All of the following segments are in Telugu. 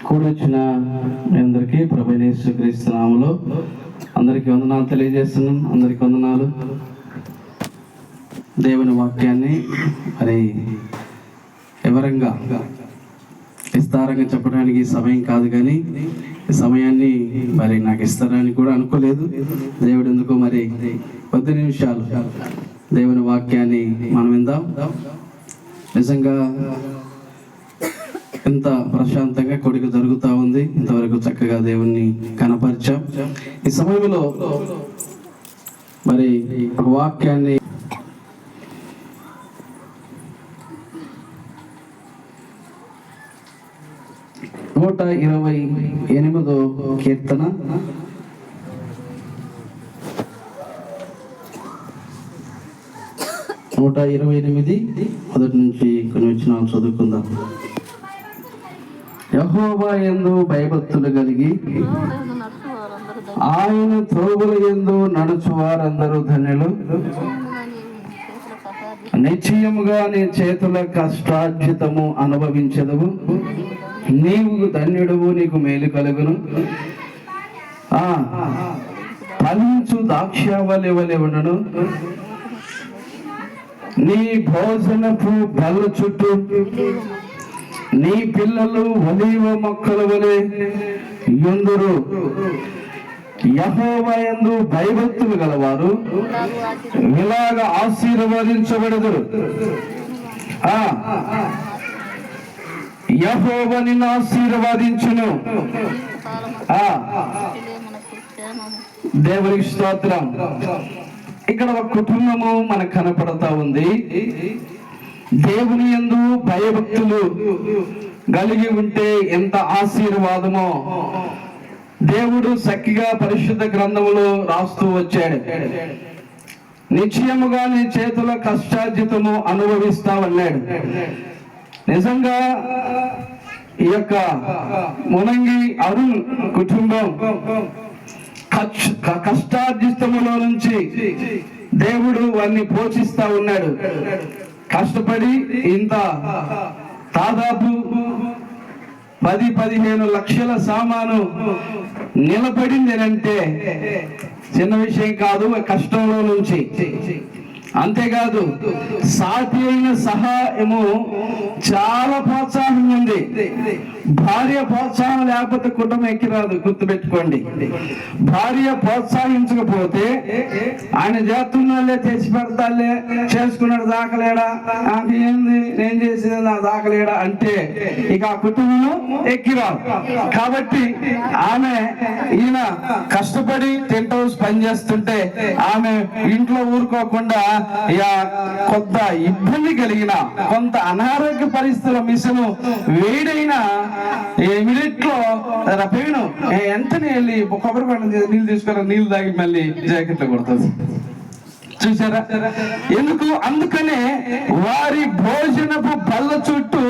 కూడొచ్చిన మీ అందరికీ ప్రభువైన యేసుక్రీస్తు నామములో అందరికీ వందనాలు తెలియజేస్తున్నాం. అందరికీ వందనాలు. దేవుని వాక్యాన్ని మరి వివరంగా విస్తారంగా చెప్పడానికి సమయం కాదు, కానీ ఈ సమయాన్ని మరి నాకు ఇస్తారని కూడా అనుకోలేదు. దేవుడు ఎందుకో మరి 10 నిమిషాలు దేవుని వాక్యాన్ని మనం విందాం. నిజంగా ఎంత ప్రశాంతంగా కొడుకు జరుగుతూ ఉంది. ఇంతవరకు చక్కగా దేవుణ్ణి కనపరిచాం. ఈ సమయంలో మరి ఒక వాక్యాన్ని నూట 128వ కీర్తన 128 మొదటి నుంచి కొన్ని వచనాలు చదువుకుందాం. యెహోవా యందు భయభక్తులు కలిగి ఆయన త్రోవల యందు నడుచు వారందరూ ధన్యులు. నిశ్చయముగా నీ చేతుల కష్టార్జితము అనుభవించదువు. నీవు ధన్యుడువు, నీకు మేలు కలుగును. ఫలించు ద్రాక్షావళి వలె ఉండును. నీ భోజనపు బల్ల చుట్టూ నీ పిల్లలు ఒలీవ మొక్కల వలె యుందురు. యెహోవా యందు భయభక్తులు గలవారు ఇలాగ ఆశీర్వదించబడదురు. యెహోవా నిన్ను ఆశీర్వదించును. దేవునికి స్తోత్రం. ఇక్కడ ఒక కుటుంబము మనకు కనపడతా ఉంది. దేవుని యందు భయభక్తులు కలిగి ఉంటే ఎంత ఆశీర్వాదమో దేవుడు చక్కగా పరిశుద్ధ గ్రంథములో రాస్తూ వచ్చాడు. నిశ్చయముగా నీ చేతుల కష్టార్జితము అనుభవిస్తావన్నాడు. నిజంగా ఈ యొక్క మునంగి అరుణ్ కుటుంబం కష్టార్జితములో నుంచి దేవుడు వారిని పోషిస్తా ఉన్నాడు. కష్టపడి ఇంత దాదాపు 10-15 లక్షల సామాను నిలబడింది అంటే చిన్న విషయం కాదు. కష్టంలో నుంచి అంతేకాదు, సాటి అయిన సహాయము చాలా ప్రోత్సాహం ఉంది. భార్య ప్రోత్సాహం లేకపోతే కుటుంబం ఎక్కిరాదు, గుర్తుపెట్టుకోండి. భార్య ప్రోత్సహించకపోతే ఆయన చేస్తున్నాళ్ళే తెచ్చి పెడతాలే, చేసుకున్నాడు దాకలేడా, ఏంది నేను చేసేది నా దాకలేడా అంటే ఇక ఆ కుటుంబం ఎక్కిరాదు. కాబట్టి ఈయన కష్టపడి టెంట్ హౌస్ పనిచేస్తుంటే ఆమె ఇంట్లో ఊరుకోకుండా కొంత ఇబ్బంది కలిగిన, కొంత అనారోగ్య పరిస్థితుల మిషన్ వేడైన మినిట్ లో పెయిన్ ఎంతనే వెళ్ళి కొబ్బరి పండు నీళ్ళు తీసుకుని నీళ్ళు తాగి మళ్ళీ జాకెట్ లో కొడుతుంది. చూసారా ఎందుకు? అందుకనే వారి భోజనపు బల్ల చుట్టూ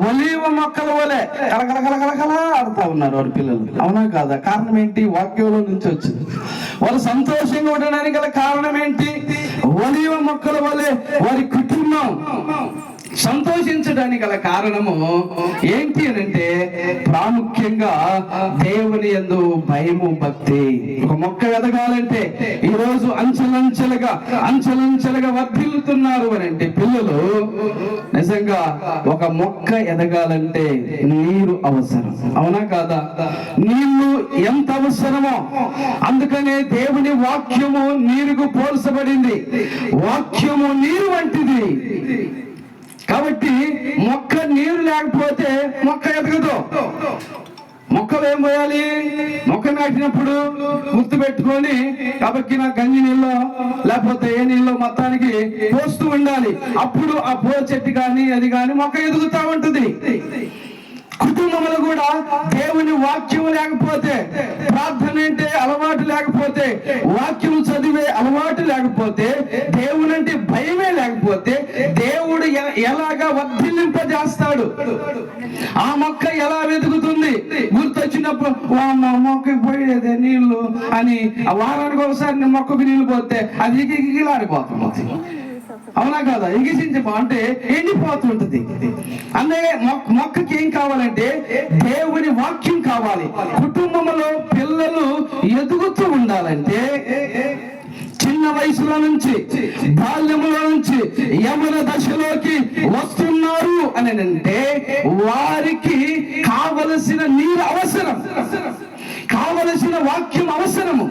ఒలీవ మొక్కల వలె కలకల ఆడుతా ఉన్నారు వారి పిల్లలు. అవునా కాదా? కారణం ఏంటి? వాక్యంలో నుంచి వచ్చింది. వారు సంతోషంగా ఉండడానికి గల కారణం ఏంటి? ఒలీవ మొక్కల వలె వారి కుటుంబం సంతోషించడానికి గల కారణము ఏంటి అని అంటే ప్రాముఖ్యంగా దేవుని యందు భయము, భక్తి. ఒక మొక్క ఎదగాలంటే ఈరోజు అంచెలంచెలుగా వర్ధిల్లుతున్నారు అని అంటే పిల్లలు. నిజంగా ఒక మొక్క ఎదగాలంటే నీరు అవసరం. అవునా కాదా? నీళ్లు ఎంత అవసరమో అందుకనే దేవుని వాక్యము నీరుకు పోల్చబడింది. వాక్యము నీరు వంటిది. కాబట్టి మొక్క నీరు లేకపోతే మొక్క ఎదగదు. మొక్కలు ఏం పోయాలి? మొక్క నాటినప్పుడు గుర్తు పెట్టుకొని కాబట్టి నా గంజి నీళ్ళు లేకపోతే ఏ నీళ్ళు మొత్తానికి పోస్తూ ఉండాలి. అప్పుడు ఆ పో చెట్టు కానీ అది కానీ మొక్క ఎదుగుతా ఉంటుంది. కుటుంబంలో కూడా దేవుని వాక్యం లేకపోతే, ప్రార్థన అంటే అలవాటు లేకపోతే, వాక్యం చదివే అలవాటు లేకపోతే, దేవునంటే భయమే లేకపోతే దేవుడు ఎలాగా వర్ధిల్లింపజేస్తాడు? ఆ మొక్క ఎలా వెతుకుతుంది? గుర్తొచ్చినప్పుడు మొక్కకి పోయేదే నీళ్లు అని వారానికి ఒకసారి మొక్కకు నీళ్లు పోతే అది గిలాడిపోతుంది. అవునా కదా? ఎగిసించి అంటే ఎండిపోతుంటది. అందుకే మొక్కకి ఏం కావాలంటే దేవుని వాక్యం కావాలి. కుటుంబంలో పిల్లలు ఎదుగుతూ ఉండాలంటే చిన్న వయసులో నుంచి, బాల్యములో నుంచి యవన దశలోకి వస్తున్నారు అని అంటే వారికి కావలసిన నీరు అవసరం, కావలసిన వాక్యం అవసరము.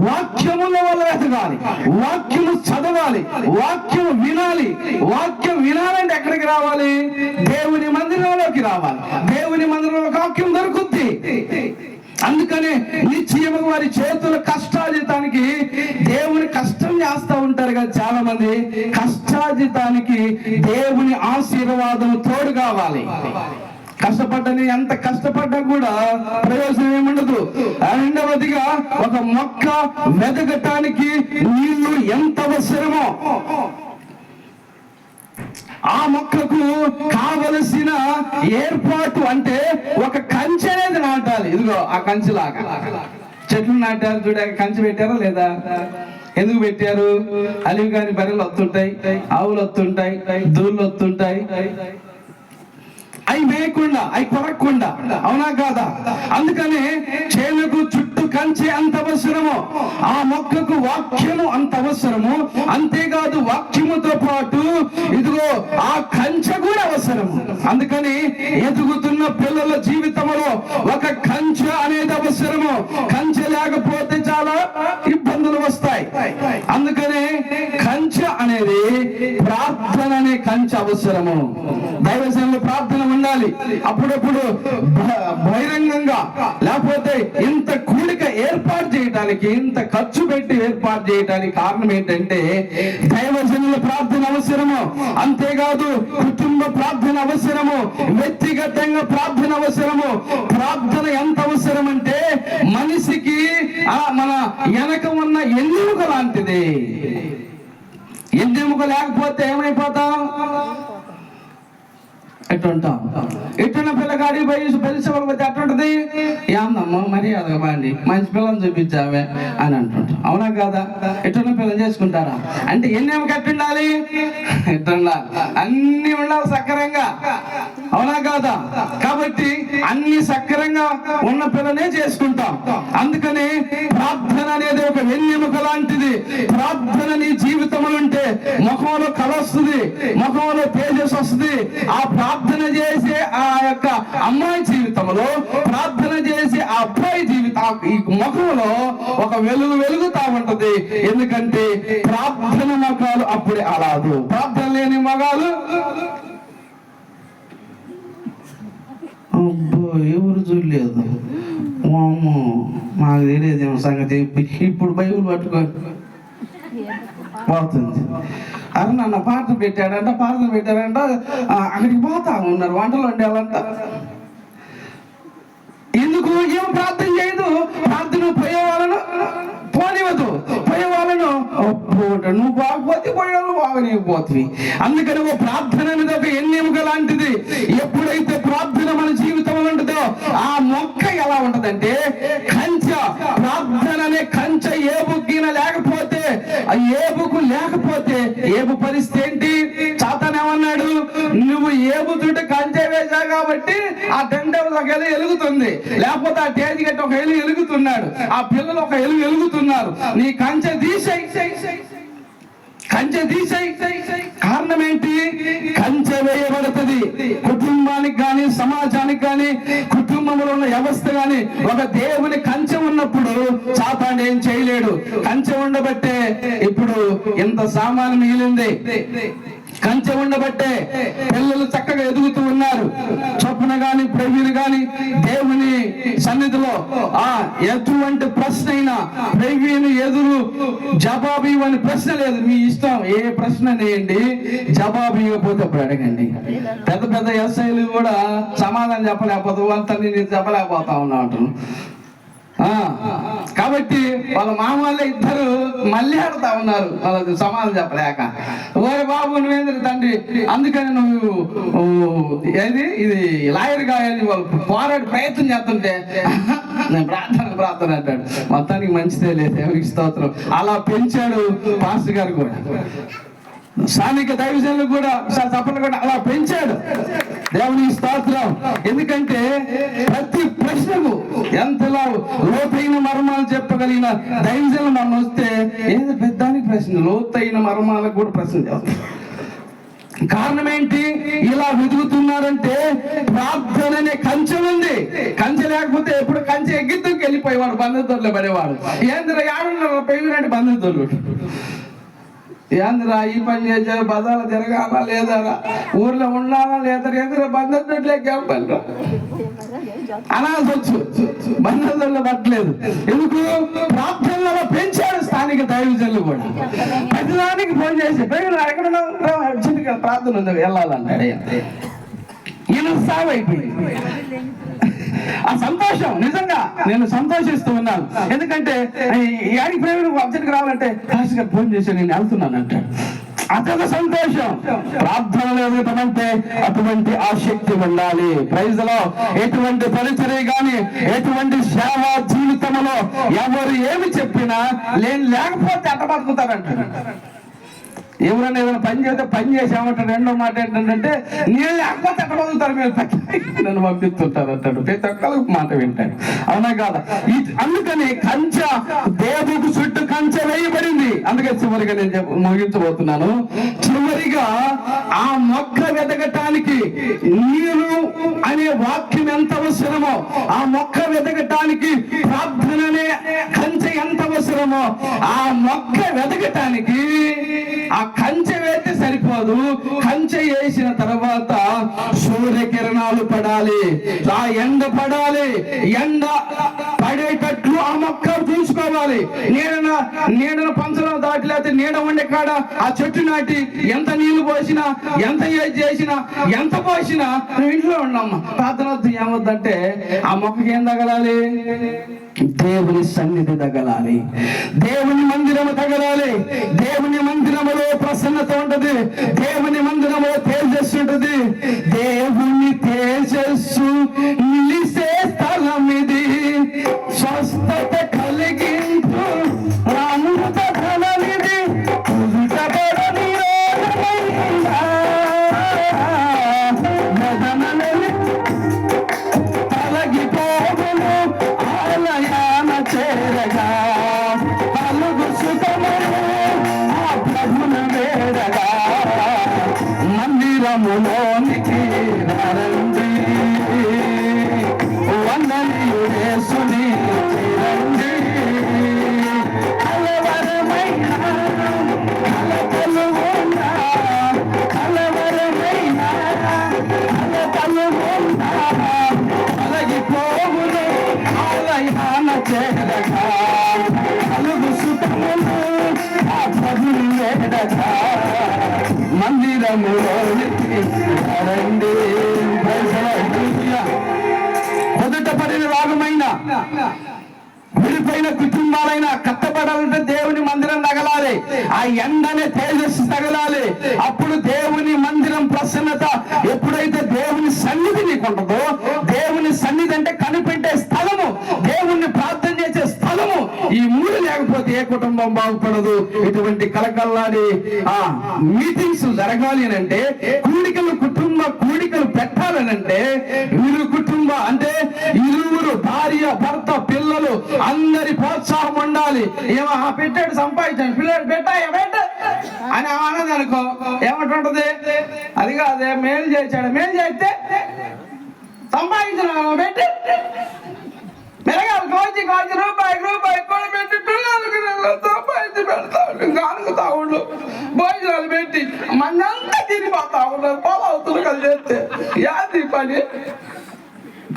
వాక్యముల వల్ల ఎదగాలి, వాక్యము చదవాలి, వాక్యము వినాలి. వాక్యం వినాలంటే ఎక్కడికి రావాలి? దేవుని మందిరంలోకి రావాలి. దేవుని మందిరంలో వాక్యం దొరుకుద్ది. అందుకనే నిశ్చయముగా వారి చేతుల కష్టార్జితానికి, దేవుని కష్టం చేస్తూ ఉంటారు కదా చాలా మంది, కష్టార్జితానికి దేవుని ఆశీర్వాదం తోడు కావాలి. కష్టపడ్డని ఎంత కష్టపడ్డా కూడా ప్రయోజనం ఏముండదు. రెండవదిగా ఒక మొక్క వెదగటానికి నీళ్లు ఎంత అవసరమో ఆ మొక్కకు కావలసిన ఏర్పాటు అంటే ఒక కంచె అనేది నాటాలి. ఇదిగో ఆ కంచెలాగా చెట్లు నాటారు చూడ, కంచె పెట్టారా లేదా? ఎందుకు పెట్టారు? అలివి కాని బర్రెలు వస్తుంటాయి, ఆవులు వస్తుంటాయి, దూళ్ళు వస్తుంటాయి, అవి వేయకుండా, అవి కొరకుండా. అవునా కాదా? అందుకనే చేనుకు చుట్టూ కంచె అంత అవసరము, ఆ మొక్కకు వాక్యము అంత అవసరము. అంతేకాదు వాక్యముతో పాటు ఇదిగో ఆ కంచె కూడా అవసరము. అందుకని ఎదుగుతున్న పిల్లల జీవితంలో ఒక కంచె అనేది అవసరము. కంచె లేకపోతే చాలా ఇబ్బందులు వస్తాయి. అందుకనే కంచె అనేది ప్రార్థన అనే కంచె అవసరము. దైవజనులు ప్రార్థన ఉండాలి. అప్పుడప్పుడు బహిరంగంగా, లేకపోతే ఇంత కూడిక ఏర్పాటు చేయడానికి, ఇంత ఖర్చు పెట్టి ఏర్పాటు చేయడానికి కారణం ఏంటంటే దైవజనుల ప్రార్థన అవసరము. అంతేకాదు కుటుంబ ప్రార్థన అవసరము, వ్యక్తిగతంగా ప్రార్థన అవసరము. ప్రార్థన ఎంత అవసరం అంటే మనిషికి మన వెనక ఉన్న ఎన్నెముక లాంటిది. ఎన్నెముక లేకపోతే ఏమైపోతాం? ఎట్టుంటాం? ఎట్టున్న పిల్లగాడి పరిశ్రమకపోతే ఎట్టుంటది? ఏందమ్మా మర్యాదగా బాండి, మంచి పిల్లల్ని చూపించావే అని అంటుంటాం. అవునా కాదా? ఎట్టున్న పిల్లలు చేసుకుంటారా అంటే ఎన్నేమో కట్టుండాలి, ఎట్టుండాలి, అన్ని ఉండాలి సక్రంగా. అవునా కాదా? కాబట్టి అన్ని సక్రంగా ఉన్న పిల్లనే చేసుకుంటాం. అందుకని ప్రార్థన అనేది ఒక వెన్నెముక లాంటిది. ప్రార్థన నీ జీవితంలో ఉంటే ముఖంలో కళ వస్తుంది, ముఖంలో తేజస్ వస్తుంది. ఆ ప్రార్థన చేసే ఆ యొక్క అమ్మాయి జీవితంలో, ప్రార్థన చేసే ఆ అబ్బాయి జీవితం ఈ ముఖంలో ఒక వెలుగు వెలుగుతా ఉంటది. ఎందుకంటే ప్రార్థన ముఖాలు అప్పుడే అలాదు. ప్రార్థన లేని మగాలు అబ్బో ఎవరు చూడలేదు, అమ్మో మాకు తెలియదేమో సంగతి. ఇప్పుడు బైబుల్ పట్టుకోండి పోతుంది. అరే నన్న పాటలు పెట్టాడంట, పాటలు పెట్టారంట, అక్కడికి పోతా ఉన్నారు వంటలు వండేయాలంట. ఎందుకు ఏం ప్రార్థన చేయదు? ప్రార్థన పోయే వాళ్ళను పోనివద్దు, పోయే వాళ్ళను నువ్వు బాగపోతే పోయేవాళ్ళు బాగలేకపోతుంది. అందుకని ఓ ప్రార్థన అనేది ఒక ఎన్నెముక లాంటిది. ఎప్పుడైతే ప్రార్థన మన జీవితంలో ఉంటుందో ఆ మొక్క ఎలా ఉంటదంటే కంచె. ప్రార్థన అనే కంచె ఏబుగిన లేకపోతే, ఆ ఏబుకు లేకపోతే ఏబు పరిస్థితి ఏంటి? చాతానేమన్నాడు? నువ్వు ఏబు చుట్టూ కంచె వేశావు కాబట్టి ఆ టెంట్ ఒక ఎలుగు వెలుగుతుంది, లేకపోతే ఆ టేజీ గట్టి ఒక ఎలుగు వెలుగుతున్నాడు, ఆ పిల్లలు ఒక ఎలుగు వెలుగుతున్నారు. నీ కంచె తీసేయి, కంచె తీసేయి. కారణం ఏంటి? కంచె వేయబడుతుంది. కుటుంబానికి కానీ, సమాజానికి కానీ, కుటుంబంలో ఉన్న వ్యవస్థ కానీ ఒక దేవుని కంచె ఉన్నప్పుడు సాతాను ఏం చేయలేడు. కంచె ఉండబట్టే ఇప్పుడు ఇంత సామాను మిగిలింది. కంచె ఉండబట్టే పిల్లలు చక్కగా ఎదుగుతూ ఉన్నారు. చొప్పున గాని ప్రవీణ్ గాని దేవుని సన్నిధిలో ఎటువంటి ప్రశ్న అయినా ప్రవీణ్ ఎదురు జవాబు ఇవ్వని ప్రశ్న లేదు. మీ ఇష్టం, ఏ ప్రశ్న వేయండి, జవాబు ఇవ్వకపోతే అప్పుడు అడగండి. పెద్ద పెద్ద ఎస్ఐలు కూడా సమాధానం చెప్పలేకపోతే వాళ్ళతో నేను చెప్పలేకపోతా ఉన్నా అంటాను. కాబట్టి వాళ్ళ మామూలు ఇద్దరు మళ్ళీ ఆడుతా ఉన్నారు వాళ్ళకి సమాధానం చెప్పలేక. ఓరే బాబు నువ్వేంద్ర తండ్రి, అందుకని నువ్వు ఇది లాయర్ కాయాలి వాళ్ళు పోరాడి ప్రయత్నం చేస్తుంటే నేను ప్రార్థన అంటాడు. మొత్తానికి మంచిదే లేదు, ఎవరికి స్తోత్రం. అలా పెంచాడు పాస్టర్ గారు కూడా. స్థానిక దైవజనులు కూడా తప్పలు కూడా అలా పెంచాడు. దేవుని స్తోత్రం. ఎందుకంటే ప్రతి ప్రశ్నకు ఎంతలా లోతైన మర్మాలు చెప్పగలిగిన దైవజనులు మనం వస్తే ఏదో పెద్దానికి ప్రశ్న, లోతైన మర్మాలకు కూడా ప్రశ్న చేస్తాం. కారణం ఏంటి? ఇలా వెతుకుతున్నారంటే ప్రార్థన అనే కంచె ఉంది. కంచె లేకపోతే ఎప్పుడు కంచె ఎగ్గిద్దుకు వెళ్ళిపోయేవాడు, బంధుత్వంలో పడేవాడు. ఏంద్ర యాడున్నారు పెరిగినట్టు బంధుత్వులు, ఏంద్రా ఈ పని చేసారు, బజార్లో తిరగాలా లేదారా, ఊర్లో ఉండాలా లేదా, ఎందుకు బంధుత్వట్లేక అనాల్సి వచ్చు. బంధుత్వంలో పట్టలేదు. ఎందుకు? ప్రార్థనలో పెంచాడు స్థానిక దైవజనులు కూడా. ప్రతిదానికి ఫోన్ చేసి ఎక్కడ ప్రార్థన ఉంది వెళ్ళాలన్నాడు. ఈయన సాగు అయిపోయింది. ఆ సంతోషం నిజంగా నేను సంతోషిస్తూ ఉన్నాను. ఎందుకంటే యాడికి ప్రేమ అర్జెంట్కి రావాలంటే కాశీ గారు ఫోన్ చేసి నేను వెళ్తున్నాను అంటాడు. అదొక సంతోషం. ప్రార్థనలు ఎదుగుతామంటే అటువంటి ఆసక్తి ఉండాలి. ప్రైజ్లో ఎటువంటి పరిచర్య గాని ఎటువంటి సేవా జీవితంలో ఎవరు ఏమి చెప్పినా లేకపోతే అట్ట బతుకుతారంటారు. ఎవరైనా ఏదైనా పని చేస్తే పని చేసామంటాడు. రెండో మాట ఏంటంటే నేను లేకపోతే ఎట్ట బతుకుతారు మీరు, నన్ను పంపిస్తుంటారు అంటాడు. ప్రతి ఒక్కరికి మాట వింటాడు. అవునా కాదా? అందుకని కంచె దేవుడికి చుట్టూ కంచె వేయబడింది. అందుకే చివరిగా నేను ముగించబోతున్నాను. చివరిగా ఆ మొక్క వెదగటానికి నీరు అనే వాక్యం ఎంత అవసరమో, ఆ మొక్క వెదగటానికి ప్రార్థన అనే కంచె ఎంత అవసరమో, ఆ మొక్క వెదగటానికి ఆ కంచె వేస్తే సరిపోదు. కంచె వేసిన తర్వాత సూర్యకిరణాలు పడాలి, ఆ ఎండ పడాలి. ఎండ పడేటట్లు ఆ మొక్క చూసుకోవాలి. నీడను పంచడం దాటలేకపోతే నీడ ఉండే కాడ ఆ చెట్టు నాటి ఎంత నీళ్లు పోసినా, ఎంత చేసినా, ఎంత పోసినా నువ్వు ఇంట్లో ఉండమ్మా. ప్రార్థన ఏమవుద్దంటే ఆ మొక్కకి ఏం తగలాలి? దేవుని సన్నిధి తగలాలి, దేవుని మందిరము తగలాలి. దేవుని మందిరములో ప్రసన్నత ఉంటది, దేవుని మందిరములో తేజస్సు ఉంటది. దేవుని తేజస్సు నిలిసే స్థలం ఇది, స్వస్థత కలిగించు అమృత ధనమిది, తొలగిపోవును ఆలయాన చేరగా, పలుగు సుఖమును ఆ ప్రభును వేడగా, మందిరములోనికి రండి, వందనీయుడేసుని రండి. కలవరమైన కలతలు ఉన్నా, కలవరమైన కలతలు ఉన్నా, తొలగిపోవును ఆలయాన చేరగా, కలుగు సుఖమును ఆ ప్రభుని వేడగా, మందిరములోనికి రండి. మొదట పడిన రాగమైన విడిపోయిన కుటుంబాలైనా కట్టబడాలంటే దేవుని మందిరం తగలాలి, ఆ ఎండనే తేజస్సు తగలాలి. అప్పుడు దేవుని మందిరం ప్రసన్నత. ఎప్పుడైతే దేవుని సన్నిధి నీకు ఉంటుందో, దేవుని సన్నిధి అంటే కనిపెట్టే స్థలము, దేవుణ్ణి ప్రార్థన చేసే స్థలము, ఈ మూడు లేకపోతే ఏ కుటుంబం బాగుపడదు. ఇటువంటి కలకల్లాడి ఆ మీటింగ్స్ జరగాలి అని అంటే, కుటుంబ కూడికలు పెట్టాలనంటే వీరు కుటుంబ అంటే ఇరువురు భార్య భర్త పిల్లలు అందరి ప్రోత్సాహం ఉండాలి. ఏమో పెట్టాడు సంపాదించాడు, పిల్లలు పెట్టాయా పెట్ట అని అన్నది అనుకో, ఏమంటుంటది? అది కాదే మేలు చేశాడు, మేలు చేస్తే సంపాదించిన పెట్టి మెరగాలి కోచి రూపాయి కూడా పెట్టి పిల్లలకి సంపాదించి పెడతాడు, కానుకుతా ఉండు, భోజనాలు పెట్టి మనంతా తిరిగిపోతా ఉన్నారు. పొలవుతులు కలిసి చేస్తే యాది పని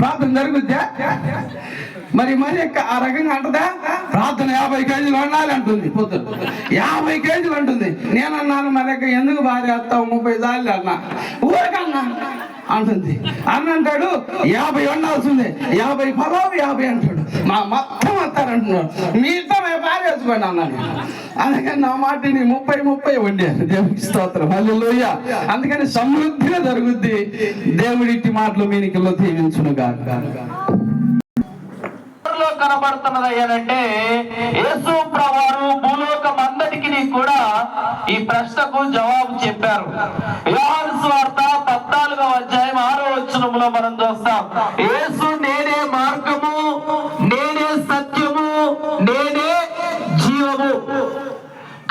ప్రార్థన జరుగుద్దా? మరి ఆ రకంగా అంటదా? ప్రార్థన 50 కేజీలు వండాలి అంటుంది, పొద్దున 50 కేజీలు అంటుంది. నేనన్నాను మరి ఎందుకు భార్య వస్తావు 30 సార్లు అన్నా, ఊరికన్నా అంటుంది. అన్న అంటాడు 50 వండాల్సిందే, 50 పొలం 50 అంటాడు. మా మొత్తం వస్తారంటున్నాడు, మీతో భార్య వేసుకోండి అన్నాను. అందుకని నా మాటిని 30 వండాను. దేవుడికి స్తోత్రం, హల్లెలూయా. అందుకని సమృద్ధిగా జరుగుద్ది. దేవుడి మాటలు మీనికిలో దీవించును గాక. బైబిల్లో కనబడుతున్నది అయ్యానంటే యేసు ప్రభువారు భూలోకం అందరికీ కూడా ఈ ప్రశ్నకు జవాబు చెప్పారు. యోహాను సువార్త 14వ అధ్యాయం 6వ వచనంలో మనం చూస్తాం, యేసు నేనే మార్గము, నేనే సత్యము, నేనే జీవము.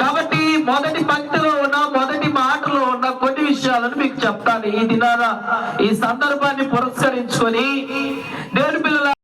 కాబట్టి మొదటి పంక్తిలో ఉన్న మొదటి మాటలో ఉన్న కొన్ని విషయాలను మీకు చెప్తాను. ఈ దినాన ఈ సందర్భాన్ని పురస్కరించుకొని నేను పిల్లల